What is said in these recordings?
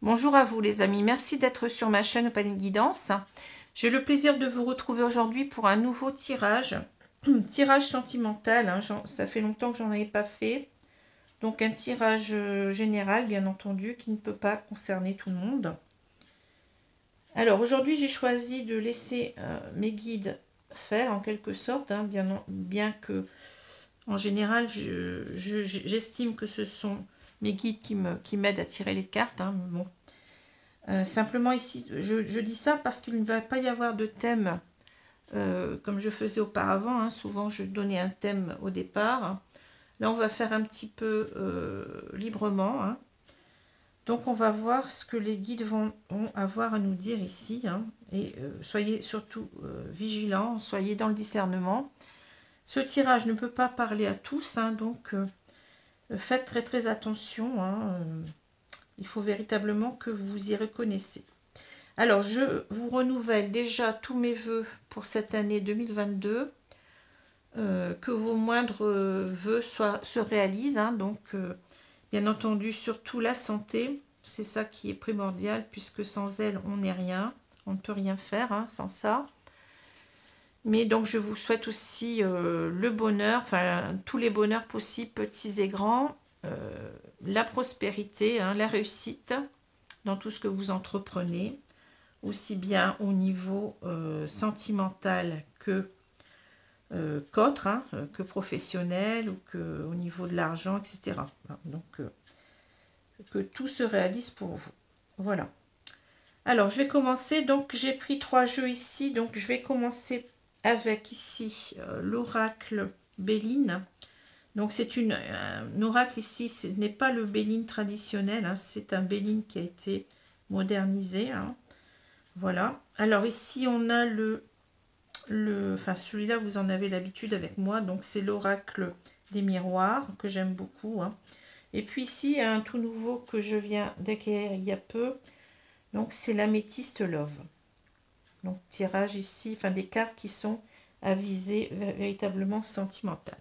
Bonjour à vous les amis, merci d'être sur ma chaîne Opanie Guidance. J'ai le plaisir de vous retrouver aujourd'hui pour un nouveau tirage. Tirage sentimental, hein, ça fait longtemps que j'en avais pas fait. Donc un tirage général bien entendu qui ne peut pas concerner tout le monde. Alors aujourd'hui j'ai choisi de laisser mes guides faire en quelque sorte, hein, bien que en général j'estime que ce sont mes guides qui m'aident à tirer les cartes. Hein, bon. Simplement ici, je dis ça parce qu'il ne va pas y avoir de thème comme je faisais auparavant. Hein. Souvent, je donnais un thème au départ. Là, on va faire un petit peu librement. Hein. Donc, on va voir ce que les guides vont avoir à nous dire ici. Hein. Et soyez surtout vigilants, soyez dans le discernement. Ce tirage ne peut pas parler à tous, hein, donc faites très très attention. Hein. Il faut véritablement que vous vous y reconnaissez. Alors, je vous renouvelle déjà tous mes vœux pour cette année 2022. Que vos moindres vœux se réalisent. Hein, donc, bien entendu, surtout la santé. C'est ça qui est primordial, puisque sans elle, on n'est rien. On ne peut rien faire hein, sans ça. Mais donc, je vous souhaite aussi le bonheur, enfin, tous les bonheurs possibles, petits et grands. La prospérité, hein, la réussite dans tout ce que vous entreprenez, aussi bien au niveau sentimental que qu'autre, hein, que professionnel ou que au niveau de l'argent, etc. Donc, que tout se réalise pour vous. Voilà. Alors, je vais commencer. Donc, j'ai pris 3 jeux ici. Donc, je vais commencer avec ici l'oracle Béline. Donc c'est un oracle ici, ce n'est pas le Béline traditionnel, hein, c'est un Béline qui a été modernisé. Hein. Voilà. Alors ici on a enfin celui-là vous en avez l'habitude avec moi, donc c'est l'oracle des miroirs que j'aime beaucoup. Hein. Et puis ici un tout nouveau que je viens d'acquérir il y a peu, donc c'est l'améthyste Love. Donc tirage ici, enfin des cartes qui sont à visée véritablement sentimentale.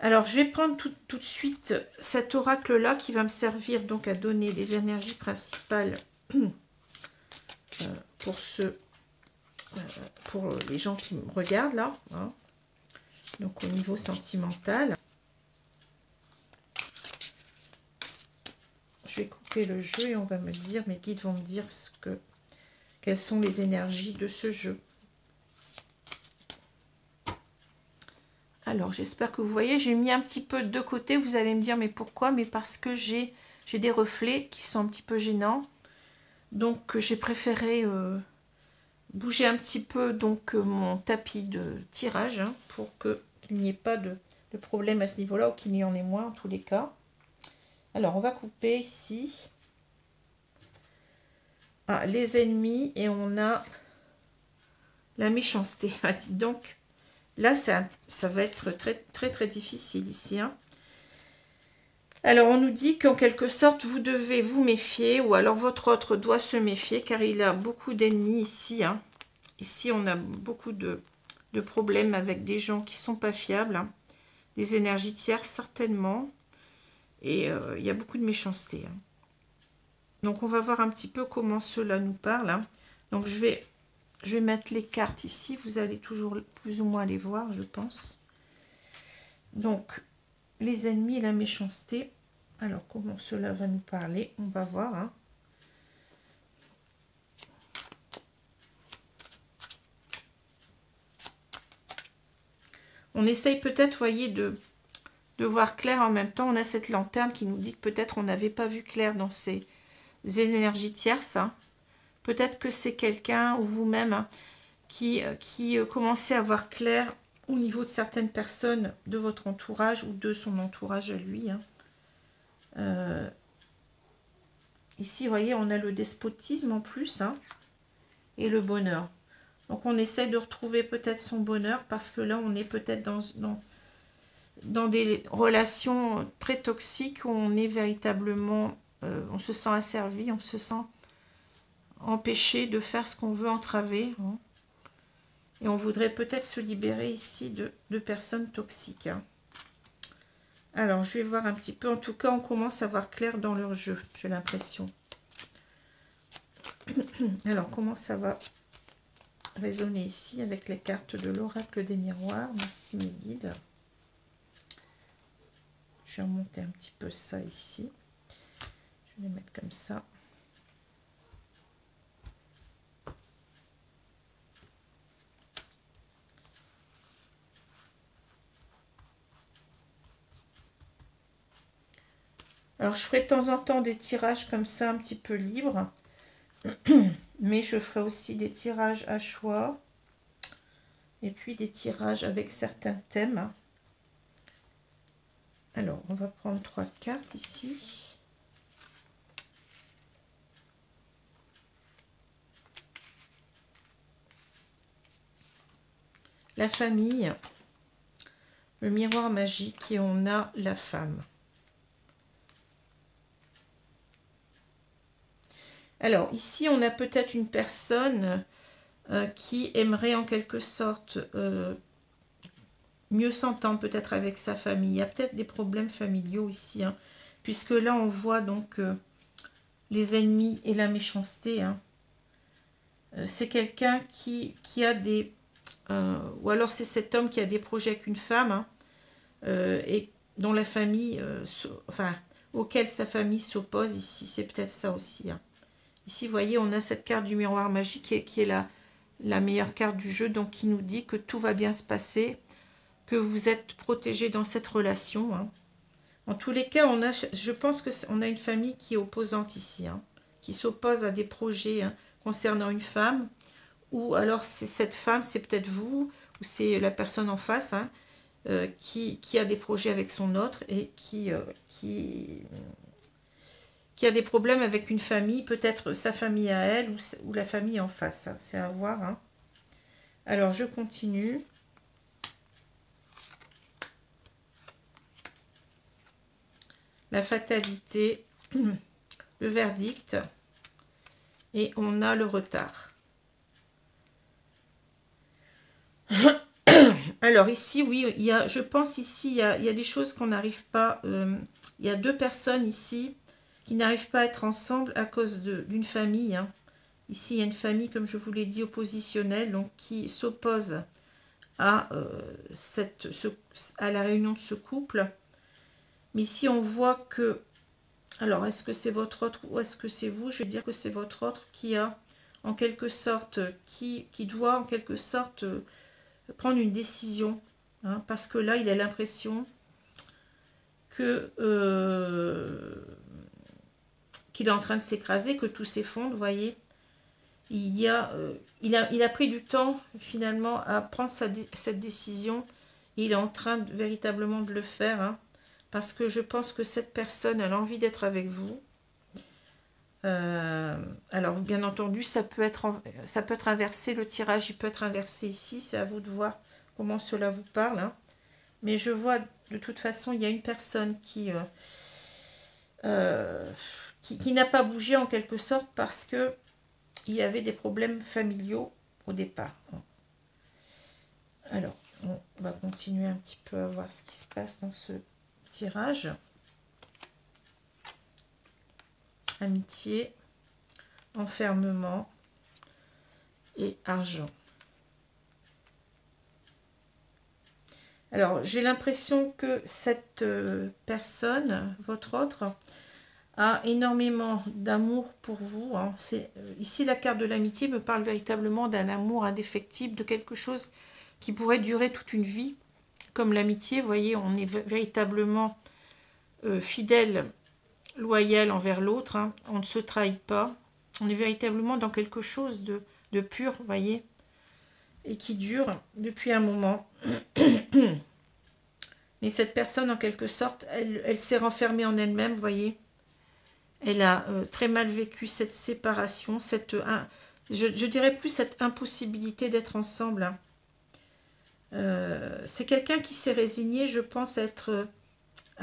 Alors, je vais prendre tout de suite cet oracle-là qui va me servir donc à donner des énergies principales pour les gens qui me regardent là. Hein. Donc, au niveau sentimental. Je vais couper le jeu et on va me dire, mes guides vont me dire quelles sont les énergies de ce jeu. Alors, j'espère que vous voyez, j'ai mis un petit peu de côté. Vous allez me dire, mais pourquoi? Mais parce que j'ai des reflets qui sont un petit peu gênants. Donc, j'ai préféré bouger un petit peu donc mon tapis de tirage hein, pour qu'il n'y ait pas de problème à ce niveau-là ou qu'il y en ait moins en tous les cas. Alors, on va couper ici. Ah, les ennemis et on a la méchanceté. Ah, dis donc. Là, ça va être très, très, très difficile ici. Hein. Alors, on nous dit qu'en quelque sorte, vous devez vous méfier ou alors votre autre doit se méfier car il a beaucoup d'ennemis ici. Hein. Ici, on a beaucoup de problèmes avec des gens qui ne sont pas fiables. Hein. Des énergies tierces, certainement. Et il y a beaucoup de méchanceté. Hein. Donc, on va voir un petit peu comment cela nous parle. Hein. Donc, je vais mettre les cartes ici. Vous allez toujours plus ou moins les voir, je pense. Donc, les ennemis et la méchanceté. Alors, comment cela va nous parler? On va voir. Hein. On essaye peut-être, voyez, de voir clair en même temps. On a cette lanterne qui nous dit que peut-être on n'avait pas vu clair dans ces énergies tierces. Hein. Peut-être que c'est quelqu'un ou vous-même hein, qui commençait à voir clair au niveau de certaines personnes de votre entourage ou de son entourage à lui. Hein. Ici, vous voyez, on a le despotisme en plus hein, et le bonheur. Donc, on essaie de retrouver peut-être son bonheur parce que là, on est peut-être dans des relations très toxiques où on est véritablement, on se sent asservi, on se sent empêché de faire ce qu'on veut, entraver. Hein. Et on voudrait peut-être se libérer ici de personnes toxiques. Hein. Alors, je vais voir un petit peu. En tout cas, on commence à voir clair dans leur jeu, j'ai l'impression. Alors, comment ça va résonner ici avec les cartes de l'oracle des miroirs? Merci mes guides. Je vais remonter un petit peu ça ici. Je vais les mettre comme ça. Alors, je ferai de temps en temps des tirages comme ça, un petit peu libres. Mais je ferai aussi des tirages à choix. Et puis des tirages avec certains thèmes. Alors, on va prendre 3 cartes ici. La famille, le miroir magique et on a la femme. Alors, ici, on a peut-être une personne qui aimerait en quelque sorte mieux s'entendre peut-être avec sa famille. Il y a peut-être des problèmes familiaux ici, hein, puisque là, on voit donc les ennemis et la méchanceté. Hein. C'est quelqu'un qui a des... ou alors c'est cet homme qui a des projets avec une femme, hein, et dont la famille... enfin, auquel sa famille s'oppose ici. C'est peut-être ça aussi, hein. Ici, vous voyez, on a cette carte du miroir magique qui est la meilleure carte du jeu, donc qui nous dit que tout va bien se passer, que vous êtes protégé dans cette relation. Hein. En tous les cas, je pense qu'on a une famille qui est opposante ici, hein, qui s'oppose à des projets hein, concernant une femme, ou alors cette femme, c'est peut-être vous, ou c'est la personne en face, hein, qui a des projets avec son autre et qui a des problèmes avec une famille, peut-être sa famille à elle ou la famille en face. Hein, c'est à voir. Hein. Alors, je continue. La fatalité, le verdict, et on a le retard. Alors ici, oui, je pense ici, il y a des choses qu'on n'arrive pas... il y a 2 personnes ici qui n'arrivent pas à être ensemble à cause d'une famille. Hein. Ici, il y a une famille, comme je vous l'ai dit, oppositionnelle, donc qui s'oppose à la réunion de ce couple. Mais ici, on voit que... Alors, est-ce que c'est votre autre ou est-ce que c'est vous? Je vais dire que c'est votre autre qui a, en quelque sorte, qui doit, en quelque sorte, prendre une décision. Hein, parce que là, il a l'impression que... qu'il est en train de s'écraser, que tout s'effondre, vous voyez. Il a pris du temps, finalement, à prendre cette décision. Et il est en train véritablement de le faire. Hein, parce que je pense que cette personne, elle a envie d'être avec vous. Alors, bien entendu, ça peut être inversé. Le tirage, il peut être inversé ici. C'est à vous de voir comment cela vous parle. Hein. Mais je vois, de toute façon, il y a une personne qui n'a pas bougé en quelque sorte parce que il y avait des problèmes familiaux au départ. Alors, on va continuer un petit peu à voir ce qui se passe dans ce tirage. Amitié, enfermement et argent. Alors, j'ai l'impression que cette personne, votre autre, a énormément d'amour pour vous. Hein. Ici, la carte de l'amitié me parle véritablement d'un amour indéfectible, de quelque chose qui pourrait durer toute une vie. Comme l'amitié, vous voyez, on est véritablement fidèle, loyal envers l'autre. Hein. On ne se trahit pas. On est véritablement dans quelque chose de pur, vous voyez, et qui dure depuis un moment. Mais cette personne, en quelque sorte, elle s'est renfermée en elle-même, vous voyez. Elle a très mal vécu cette séparation, je dirais plus cette impossibilité d'être ensemble. Hein. C'est quelqu'un qui s'est résigné, je pense, à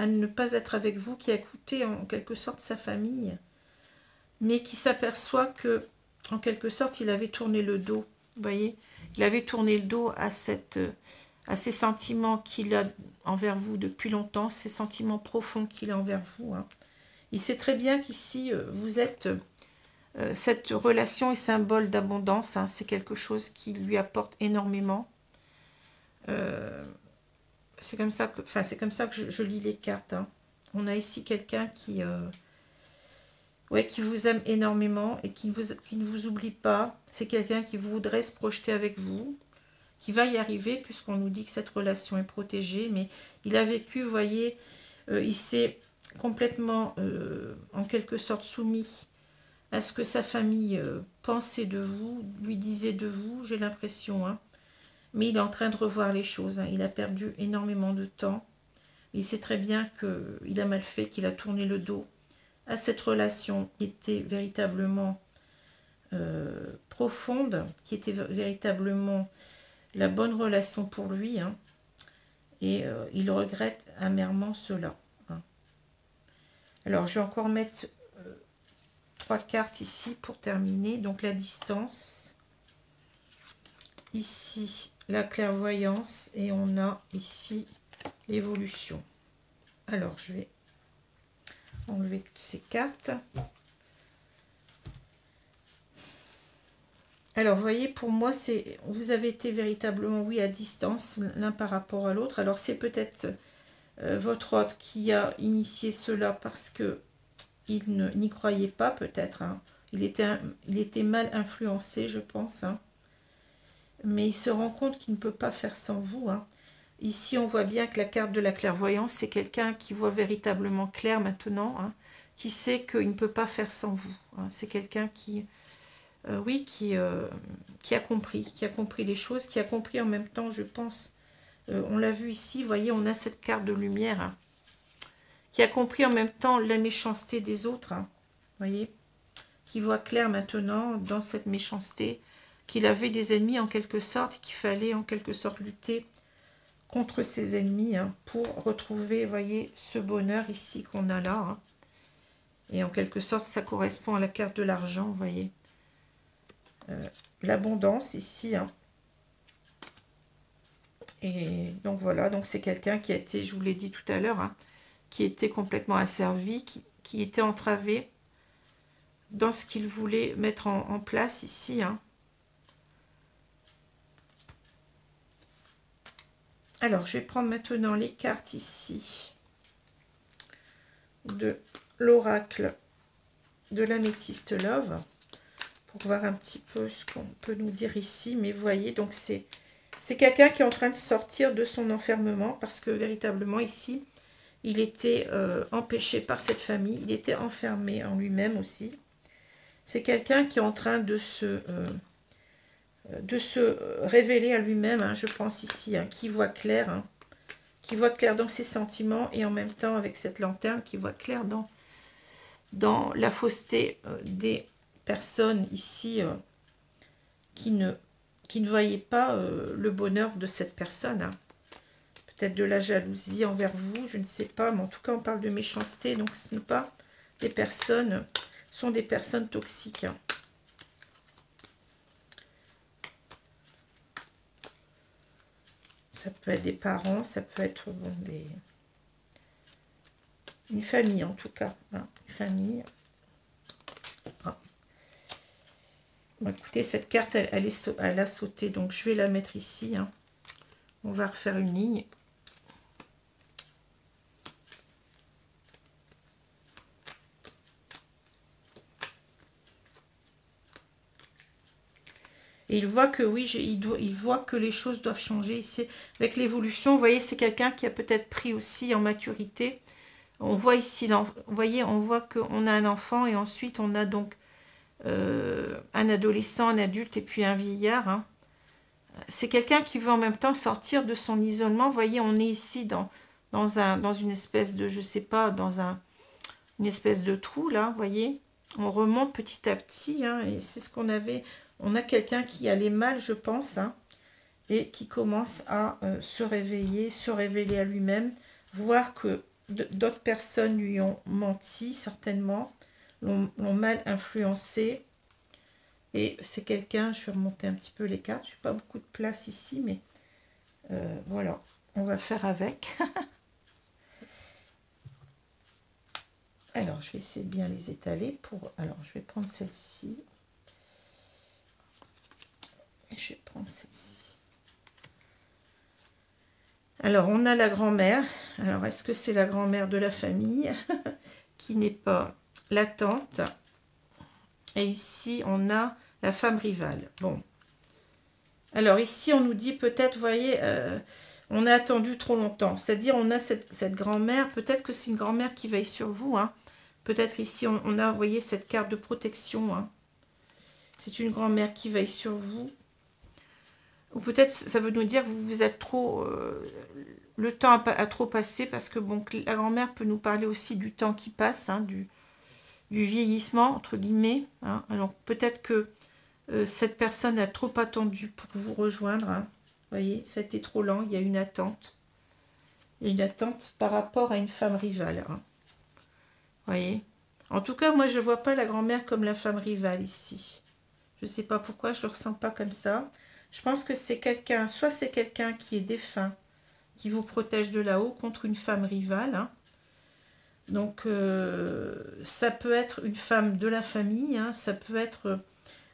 ne pas être avec vous, qui a écouté en quelque sorte sa famille, mais qui s'aperçoit que, en quelque sorte, il avait tourné le dos. Vous voyez, il avait tourné le dos à ces sentiments qu'il a envers vous depuis longtemps, ces sentiments profonds qu'il a envers vous. Hein. Il sait très bien qu'ici, vous êtes Cette relation est symbole d'abondance, hein, c'est quelque chose qui lui apporte énormément. C'est comme ça que, enfin, c'est comme ça que je lis les cartes. Hein. On a ici quelqu'un qui, ouais, qui vous aime énormément et qui ne vous oublie pas. C'est quelqu'un qui voudrait se projeter avec vous, qui va y arriver puisqu'on nous dit que cette relation est protégée. Mais il a vécu, vous voyez, il s'est complètement, en quelque sorte, soumis à ce que sa famille pensait de vous, lui disait de vous, j'ai l'impression. Hein. Mais il est en train de revoir les choses. Hein. Il a perdu énormément de temps. Il sait très bien qu'il a mal fait, qu'il a tourné le dos à cette relation qui était véritablement profonde, qui était véritablement la bonne relation pour lui. Hein. Et il regrette amèrement cela. Hein. Alors, je vais encore mettre 3 cartes ici pour terminer. Donc, la distance. Ici, la clairvoyance. Et on a ici l'évolution. Alors, je vais enlever toutes ces cartes. Alors, vous voyez, pour moi, vous avez été véritablement, oui, à distance, l'un par rapport à l'autre. Alors, c'est peut-être votre hôte qui a initié cela parce que il n'y croyait pas, peut-être. Hein. Il était mal influencé, je pense. Hein. Mais il se rend compte qu'il ne peut pas faire sans vous. Hein. Ici, on voit bien que la carte de la clairvoyance, c'est quelqu'un qui voit véritablement clair maintenant, hein, qui sait qu'il ne peut pas faire sans vous. Hein. C'est quelqu'un qui, oui, qui a compris les choses, qui a compris en même temps, je pense, on l'a vu ici, vous voyez, on a cette carte de lumière, hein, qui a compris en même temps la méchanceté des autres, hein, voyez, qui voit clair maintenant dans cette méchanceté, qu'il avait des ennemis en quelque sorte, qu'il fallait en quelque sorte lutter contre ses ennemis, hein, pour retrouver, voyez, ce bonheur ici qu'on a là. Hein. Et en quelque sorte, ça correspond à la carte de l'argent, vous voyez. L'abondance ici. Hein. Et donc voilà, donc c'est quelqu'un qui a été, je vous l'ai dit tout à l'heure, hein, qui était complètement asservi, qui était entravé dans ce qu'il voulait mettre en place ici. Hein. Alors, je vais prendre maintenant les cartes ici de l'oracle de l'améthyste Love pour voir un petit peu ce qu'on peut nous dire ici. Mais vous voyez, donc c'est quelqu'un qui est en train de sortir de son enfermement parce que véritablement ici, il était empêché par cette famille, il était enfermé en lui-même aussi. C'est quelqu'un qui est en train de se révéler à lui-même, hein, je pense ici, hein, qui voit clair, hein, qui voit clair dans ses sentiments et en même temps avec cette lanterne qui voit clair dans la fausseté des personnes ici qui ne voyaient pas le bonheur de cette personne. Hein. Peut-être de la jalousie envers vous, je ne sais pas, mais en tout cas on parle de méchanceté, donc ce n'est pas des personnes, ce sont des personnes toxiques. Hein. Ça peut être des parents, ça peut être bon, une famille en tout cas. Hein, une famille. Ah. Bon, écoutez, cette carte, elle a sauté, donc je vais la mettre ici. Hein. On va refaire une ligne. Et il voit que oui, il voit que les choses doivent changer ici. Avec l'évolution, vous voyez, c'est quelqu'un qui a peut-être pris aussi en maturité. On voit ici, vous voyez, on voit qu'on a un enfant et ensuite on a donc un adolescent, un adulte et puis un vieillard. Hein. C'est quelqu'un qui veut en même temps sortir de son isolement. Vous voyez, on est ici dans une espèce de, je sais pas, une espèce de trou là, vous voyez. On remonte petit à petit, hein, et c'est ce qu'on avait. On a quelqu'un qui allait mal, je pense, hein, et qui commence à se réveiller, se révéler à lui-même, voir que d'autres personnes lui ont menti, certainement, l'ont mal influencé. Et c'est quelqu'un, je vais remonter un petit peu les cartes, je n'ai pas beaucoup de place ici, mais voilà, on va faire avec. Alors, je vais essayer de bien les étaler pour... Alors, je vais prendre celle-ci. Et je vais prendre celle-ci. Alors, on a la grand-mère. Alors, est-ce que c'est la grand-mère de la famille qui n'est pas la tante? Et ici, on a la femme rivale. Bon. Alors, ici, on nous dit peut-être, vous voyez, on a attendu trop longtemps. C'est-à-dire, on a cette grand-mère. Peut-être que c'est une grand-mère qui veille sur vous. Hein. Peut-être ici, on a, vous voyez, cette carte de protection. Hein. C'est une grand-mère qui veille sur vous. Ou peut-être, ça veut nous dire que vous êtes trop... le temps a trop passé parce que, bon, la grand-mère peut nous parler aussi du temps qui passe, hein, du vieillissement, entre guillemets. Hein. Alors, peut-être que cette personne a trop attendu pour vous rejoindre. Hein. Vous voyez, ça a été trop lent, il y a une attente. Il y a une attente par rapport à une femme rivale. Hein. Vous voyez. En tout cas, moi, je ne vois pas la grand-mère comme la femme rivale ici. Je ne sais pas pourquoi, je ne le ressens pas comme ça. Je pense que c'est quelqu'un, soit c'est quelqu'un qui est défunt, qui vous protège de là-haut contre une femme rivale. Hein. Donc, ça peut être une femme de la famille, hein. Ça peut être...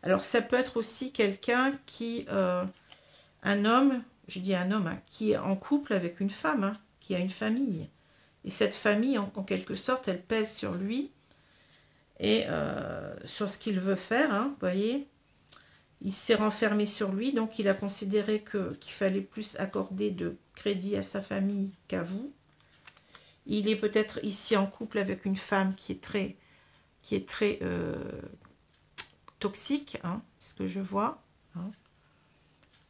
alors, ça peut être aussi quelqu'un qui... un homme, je dis un homme, hein, qui est en couple avec une femme, hein, qui a une famille. Et cette famille, en quelque sorte, elle pèse sur lui et sur ce qu'il veut faire, hein, vous voyez. Il s'est renfermé sur lui, donc il a considéré qu'il fallait plus accorder de crédit à sa famille qu'à vous. Il est peut-être ici en couple avec une femme qui est très toxique, hein, ce que je vois. Hein.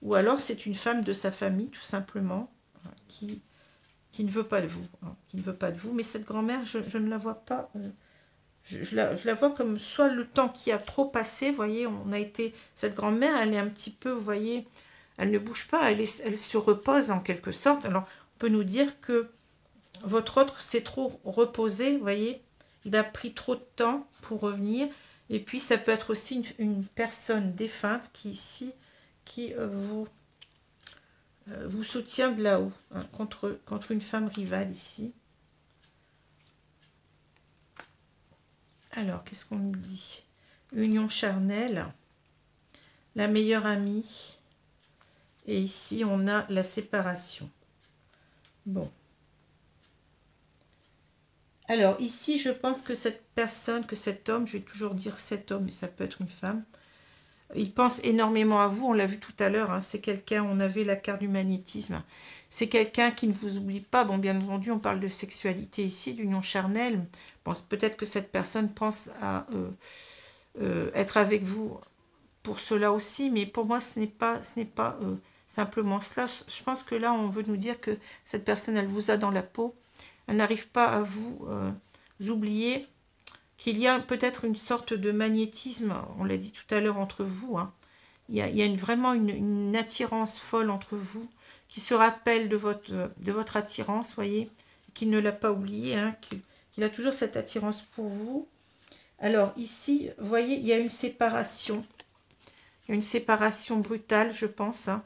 Ou alors c'est une femme de sa famille, tout simplement, hein, qui ne veut pas de vous. Hein, qui ne veut pas de vous. Mais cette grand-mère, je ne la vois pas... je la vois comme soit le temps qui a trop passé, vous voyez, on a été... Cette grand-mère, elle est un petit peu, vous voyez, elle ne bouge pas, elle se repose en quelque sorte. Alors, on peut nous dire que votre autre s'est trop reposé, vous voyez, il a pris trop de temps pour revenir. Et puis, ça peut être aussi une personne défunte qui, ici, qui vous soutient de là-haut, hein, contre une femme rivale, ici. Alors, qu'est-ce qu'on nous dit? Union charnelle, la meilleure amie, et ici, on a la séparation. Bon. Alors, ici, je pense que cette personne, que cet homme, je vais toujours dire cet homme, mais ça peut être une femme, il pense énormément à vous, on l'a vu tout à l'heure, hein, c'est quelqu'un, on avait la carte du magnétisme, c'est quelqu'un qui ne vous oublie pas. Bon, bien entendu, on parle de sexualité ici, d'union charnelle. Bon, peut-être que cette personne pense à être avec vous pour cela aussi, mais pour moi, ce n'est pas simplement cela. Je pense que là, on veut nous dire que cette personne, elle vous a dans la peau, elle n'arrive pas à vous oublier, qu'il y a peut-être une sorte de magnétisme, on l'a dit tout à l'heure, entre vous. Hein. Il y a vraiment une attirance folle entre vous, qui se rappelle de votre attirance, voyez, qu'il ne l'a pas oublié, hein, qu'il a toujours cette attirance pour vous. Alors ici, vous voyez, il y a une séparation. Il y a une séparation brutale, je pense. Hein.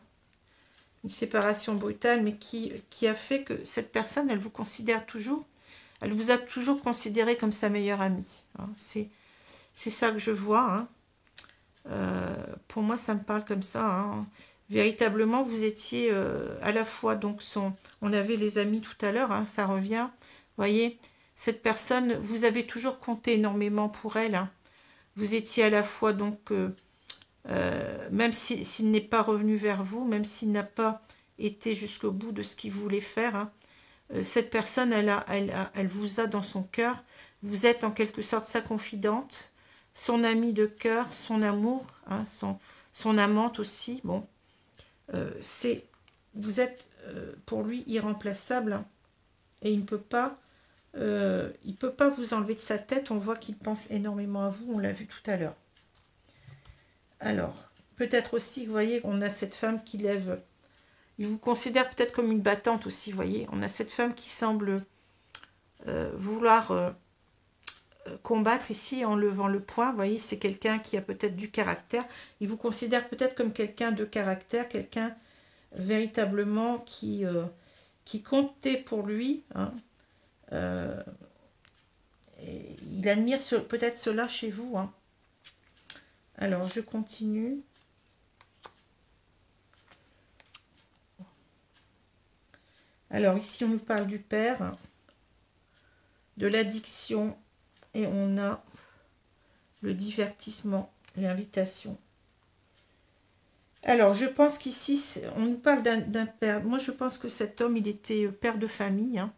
Une séparation brutale, mais qui a fait que cette personne, elle vous considère toujours, elle vous a toujours considéré comme sa meilleure amie. Hein. C'est ça que je vois. Hein. Pour moi, ça me parle comme ça. Hein. Véritablement, vous étiez à la fois, donc, on avait les amis tout à l'heure, hein, ça revient. Vous voyez, cette personne, vous avez toujours compté énormément pour elle. Hein. Vous étiez à la fois, donc, même s'il n'est pas revenu vers vous, même s'il n'a pas été jusqu'au bout de ce qu'il voulait faire, hein, cette personne, elle vous a dans son cœur. Vous êtes en quelque sorte sa confidente, son amie de cœur, son amour, hein, son amante aussi. Bon, vous êtes pour lui irremplaçable, hein, et il ne peut pas vous enlever de sa tête. On voit qu'il pense énormément à vous, on l'a vu tout à l'heure. Alors, peut-être aussi, vous voyez, on a cette femme qui lève... Il vous considère peut-être comme une battante aussi, vous voyez. On a cette femme qui semble vouloir combattre ici en levant le poing. Vous voyez, c'est quelqu'un qui a peut-être du caractère. Il vous considère peut-être comme quelqu'un de caractère, quelqu'un véritablement qui comptait pour lui. Hein. il admire peut-être cela chez vous. Hein. Alors, je continue. Alors, ici, on nous parle du père, de l'addiction, et on a le divertissement, l'invitation. Alors, je pense qu'ici, on nous parle d'un père. Moi, je pense que cet homme, il était père de famille, hein,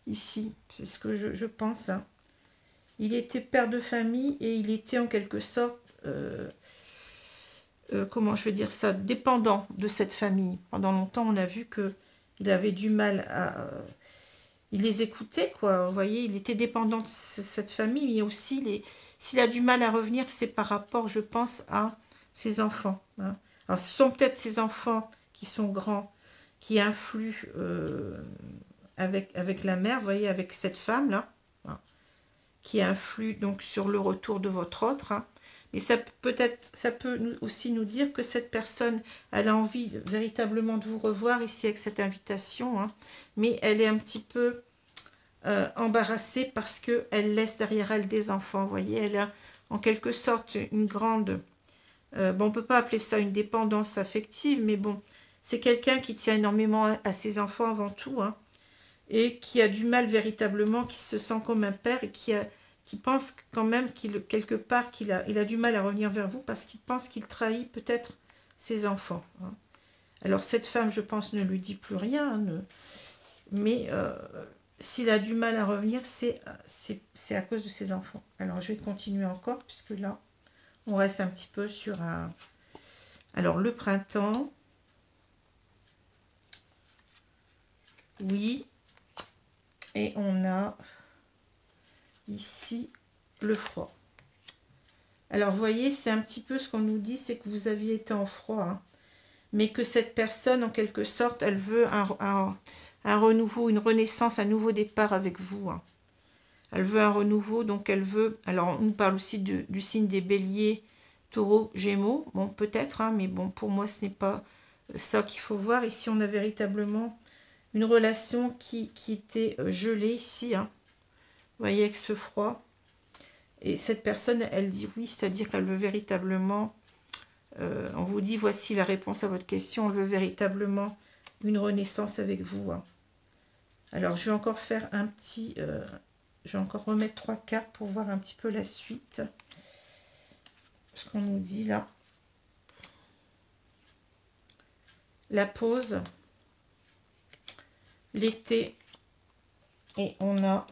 ici. C'est ce que je pense. Hein. Il était père de famille et il était en quelque sorte, comment je vais dire ça, dépendant de cette famille. Pendant longtemps, on a vu qu'il avait du mal à... il les écoutait, quoi. Vous voyez, il était dépendant de cette famille, mais aussi, s'il a du mal à revenir, c'est par rapport, je pense, à ses enfants. Hein. Alors, ce sont peut-être ses enfants qui sont grands, qui influent avec la mère, vous voyez, avec cette femme-là, hein, qui influe donc sur le retour de votre autre. Hein. Et ça peut aussi nous dire que cette personne, elle a envie véritablement de vous revoir ici avec cette invitation, hein, mais elle est un petit peu embarrassée parce qu'elle laisse derrière elle des enfants. Vous voyez, elle a en quelque sorte une grande... bon, on ne peut pas appeler ça une dépendance affective, mais bon, c'est quelqu'un qui tient énormément à ses enfants avant tout, hein, et qui a du mal véritablement, qui se sent comme un père et qui pense quand même quelque part qu'il a du mal à revenir vers vous parce qu'il pense qu'il trahit peut-être ses enfants. Hein. Alors cette femme, je pense, ne lui dit plus rien, hein, mais s'il a du mal à revenir, c'est à cause de ses enfants. Alors je vais continuer encore, puisque là, on reste un petit peu sur un... Alors le printemps, oui, et on a... ici le froid. Alors vous voyez, c'est un petit peu ce qu'on nous dit, c'est que vous aviez été en froid, hein, mais que cette personne, en quelque sorte, elle veut un renouveau, une renaissance, un nouveau départ avec vous. Hein. Elle veut un renouveau, donc elle veut... Alors on nous parle aussi du signe des béliers, taureaux, gémeaux, bon peut-être, hein, mais bon pour moi ce n'est pas ça qu'il faut voir. Ici on a véritablement une relation qui était gelée ici, hein. Vous voyez, avec ce froid. Et cette personne, elle dit oui, c'est-à-dire qu'elle veut véritablement... on vous dit, voici la réponse à votre question. On veut véritablement une renaissance avec vous. Hein. Alors, je vais encore faire un petit... je vais encore remettre 3 cartes pour voir un petit peu la suite. Ce qu'on nous dit là. La pause. L'été. Et on a...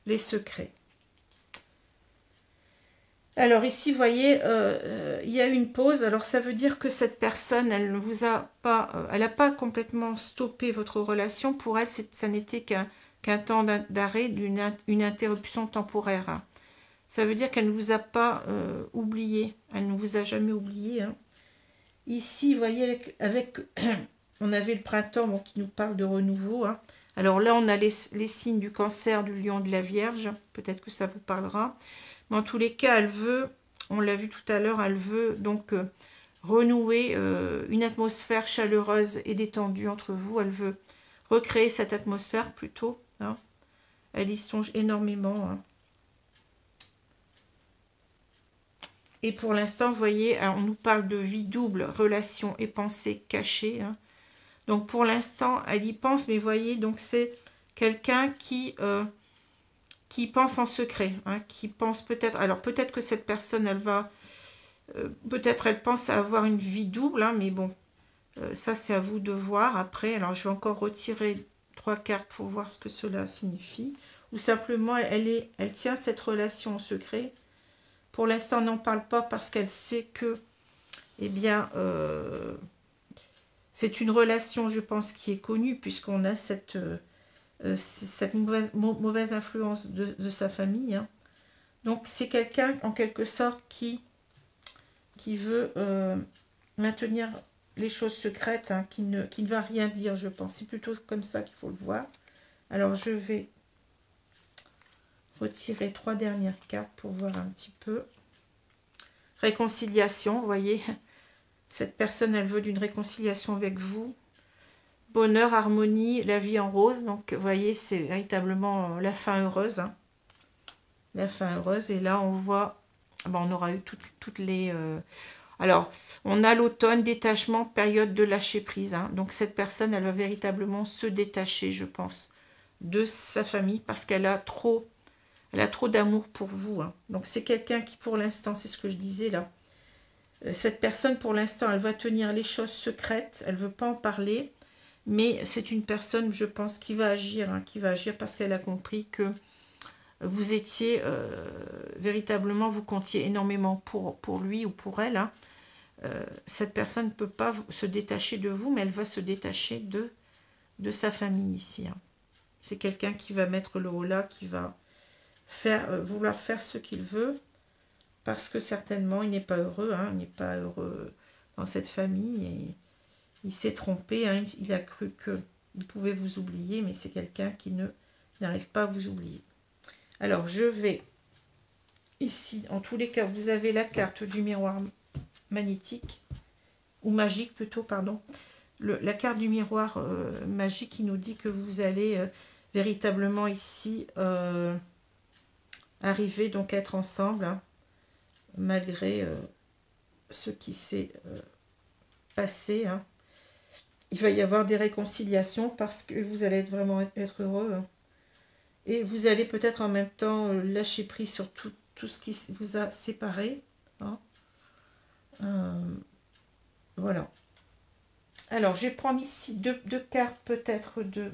les secrets. Alors ici, vous voyez, il y a une pause. Alors ça veut dire que cette personne, elle ne vous a pas, elle n'a pas complètement stoppé votre relation. Pour elle, ça n'était qu'un temps d'arrêt, une interruption temporaire. Hein. Ça veut dire qu'elle ne vous a pas oublié. Elle ne vous a jamais oublié. Hein. Ici, vous voyez, on avait le printemps bon, qui nous parle de renouveau. Hein. Alors là, on a les signes du cancer, du lion, de la vierge. Peut-être que ça vous parlera. Mais en tous les cas, elle veut, on l'a vu tout à l'heure, elle veut donc renouer une atmosphère chaleureuse et détendue entre vous. Elle veut recréer cette atmosphère plutôt. Hein. Elle y songe énormément. Hein. Et pour l'instant, vous voyez, on nous parle de vie double, relation et pensée cachée. Hein. Donc pour l'instant, elle y pense, mais vous voyez, donc c'est quelqu'un qui pense en secret, hein, qui pense peut-être... Alors peut-être que cette personne, elle va... peut-être elle pense à avoir une vie double, hein, mais bon, ça c'est à vous de voir après. Alors je vais encore retirer 3 cartes pour voir ce que cela signifie. Ou simplement, elle tient cette relation en secret. Pour l'instant, on n'en parle pas parce qu'elle sait que, eh bien... c'est une relation, je pense, qui est connue, puisqu'on a cette mauvaise influence de sa famille. Hein. Donc, c'est quelqu'un, en quelque sorte, qui veut maintenir les choses secrètes, hein, qui ne va rien dire, je pense. C'est plutôt comme ça qu'il faut le voir. Alors, je vais retirer 3 dernières cartes pour voir un petit peu. Réconciliation, vous voyez. Cette personne, elle veut d'une réconciliation avec vous. Bonheur, harmonie, la vie en rose. Donc, vous voyez, c'est véritablement la fin heureuse. Hein. la fin heureuse. Et là, on voit, bon, on aura eu toutes les... alors, on a l'automne, détachement, période de lâcher prise. Hein. Donc, cette personne, elle va véritablement se détacher, je pense, de sa famille parce qu'elle a trop d'amour pour vous. Hein. Donc, c'est quelqu'un qui, pour l'instant, c'est ce que je disais là, cette personne, pour l'instant, elle va tenir les choses secrètes, elle ne veut pas en parler, mais c'est une personne, je pense, qui va agir, hein, parce qu'elle a compris que vous étiez, véritablement, vous comptiez énormément pour lui ou pour elle. Hein. Cette personne ne peut pas se détacher de vous, mais elle va se détacher de sa famille ici. Hein. C'est quelqu'un qui va mettre le haut là, qui va vouloir faire ce qu'il veut, parce que certainement il n'est pas heureux, hein, il n'est pas heureux dans cette famille, et il s'est trompé, hein, il a cru qu'il pouvait vous oublier, mais c'est quelqu'un qui n'arrive pas à vous oublier. Alors je vais ici, en tous les cas, vous avez la carte du miroir magnétique, ou magique plutôt, pardon, la carte du miroir magique qui nous dit que vous allez véritablement ici arriver donc à être ensemble, hein, malgré ce qui s'est passé. Hein. Il va y avoir des réconciliations parce que vous allez vraiment être heureux. Hein. Et vous allez peut-être en même temps lâcher prise sur tout ce qui vous a séparé. Hein. Voilà. Alors, je vais prendre ici deux cartes peut-être de...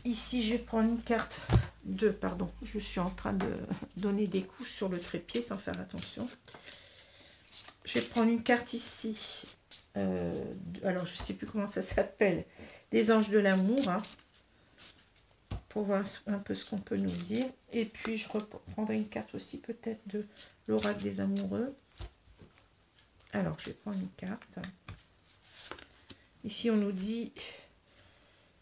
ici, je vais prendre une carte de... Pardon, je suis en train de donner des coups sur le trépied sans faire attention. Je vais prendre une carte ici. Alors, je ne sais plus comment ça s'appelle. Des anges de l'amour. Hein, pour voir un peu ce qu'on peut nous dire. Et puis, je reprendrai une carte aussi peut-être de l'oracle des amoureux. Alors, je vais prendre une carte. Ici, on nous dit...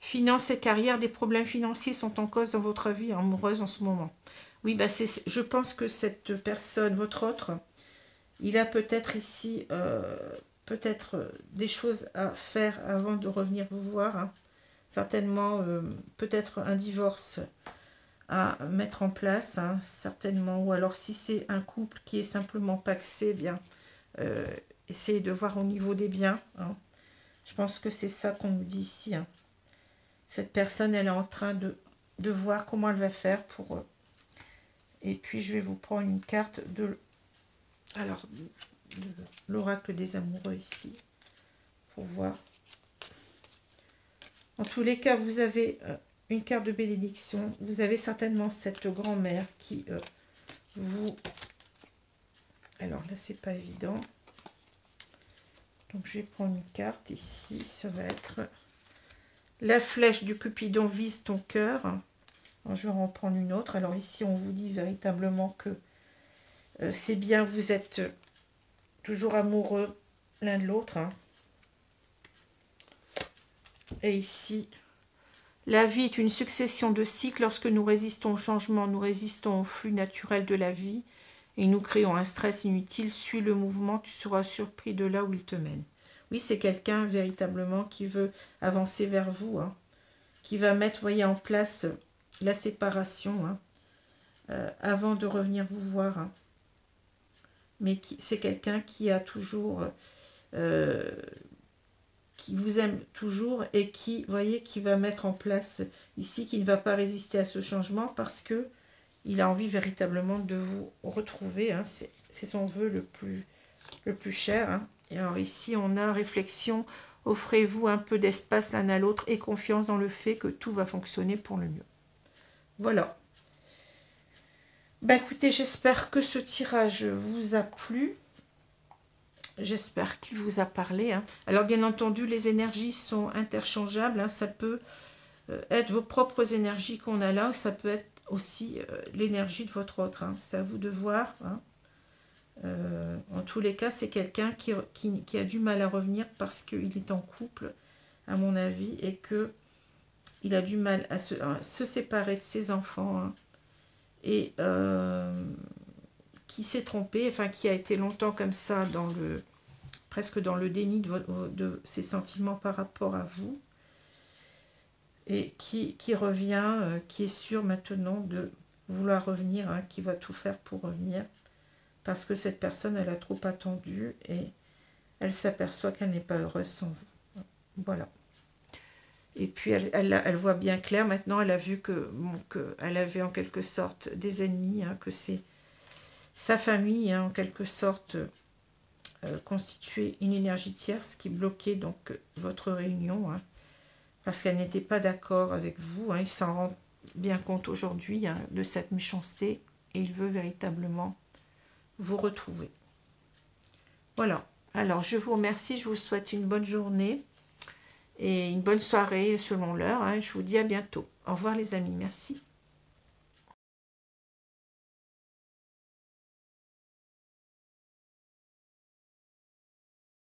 Finances et carrière, des problèmes financiers sont en cause dans votre vie amoureuse en ce moment. Oui, bah je pense que cette personne, votre autre, il a peut-être ici peut-être des choses à faire avant de revenir vous voir. Hein. Certainement, peut-être un divorce à mettre en place, hein, certainement. Ou alors, si c'est un couple qui est simplement pacsé, bien, essayez de voir au niveau des biens. Hein. Je pense que c'est ça qu'on nous dit ici. Hein. Cette personne, elle est en train de voir comment elle va faire pour... Et puis, je vais vous prendre une carte de l'oracle des amoureux ici, pour voir. En tous les cas, vous avez une carte de bénédiction. Vous avez certainement cette grand-mère qui vous... Alors là, c'est pas évident. Donc, je vais prendre une carte ici. Ça va être... La flèche du Cupidon vise ton cœur. Alors, je vais en prendre une autre. Alors ici, on vous dit véritablement que c'est bien, vous êtes toujours amoureux l'un de l'autre. Hein. Et ici, la vie est une succession de cycles. Lorsque nous résistons au changement, nous résistons au flux naturel de la vie et nous créons un stress inutile. Suis le mouvement, tu seras surpris de là où il te mène. Oui, c'est quelqu'un véritablement qui veut avancer vers vous, hein, qui va mettre, voyez, en place la séparation hein, avant de revenir vous voir. Hein. Mais c'est quelqu'un qui a toujours, qui vous aime toujours et qui, voyez, qui va mettre en place ici, qui ne va pas résister à ce changement parce que il a envie véritablement de vous retrouver. Hein. C'est son vœu le plus cher. Hein. Et alors ici, on a réflexion, offrez-vous un peu d'espace l'un à l'autre et confiance dans le fait que tout va fonctionner pour le mieux. Voilà. Ben écoutez, j'espère que ce tirage vous a plu. J'espère qu'il vous a parlé. Hein. Alors bien entendu, les énergies sont interchangeables. Hein. Ça peut être vos propres énergies qu'on a là, ça peut être aussi l'énergie de votre autre. Hein. C'est à vous de voir. Hein. En tous les cas, c'est quelqu'un qui a du mal à revenir parce qu'il est en couple, à mon avis, et que il a du mal à se séparer de ses enfants, hein, et qui s'est trompé, enfin qui a été longtemps comme ça, presque dans le déni de ses sentiments par rapport à vous. et qui revient, qui est sûr maintenant de vouloir revenir, hein, qui va tout faire pour revenir, parce que cette personne, elle a trop attendu et elle s'aperçoit qu'elle n'est pas heureuse sans vous. Voilà. Et puis elle voit bien clair, maintenant elle a vu qu'elle avait en quelque sorte des ennemis, hein, que c'est sa famille, hein, en quelque sorte, constituait une énergie tierce qui bloquait donc votre réunion, hein, parce qu'elle n'était pas d'accord avec vous, hein. Il s'en rend bien compte aujourd'hui, hein, de cette méchanceté, et il veut véritablement vous retrouver. Voilà. Alors, je vous remercie, je vous souhaite une bonne journée et une bonne soirée selon l'heure, hein. Je vous dis à bientôt. Au revoir les amis, merci.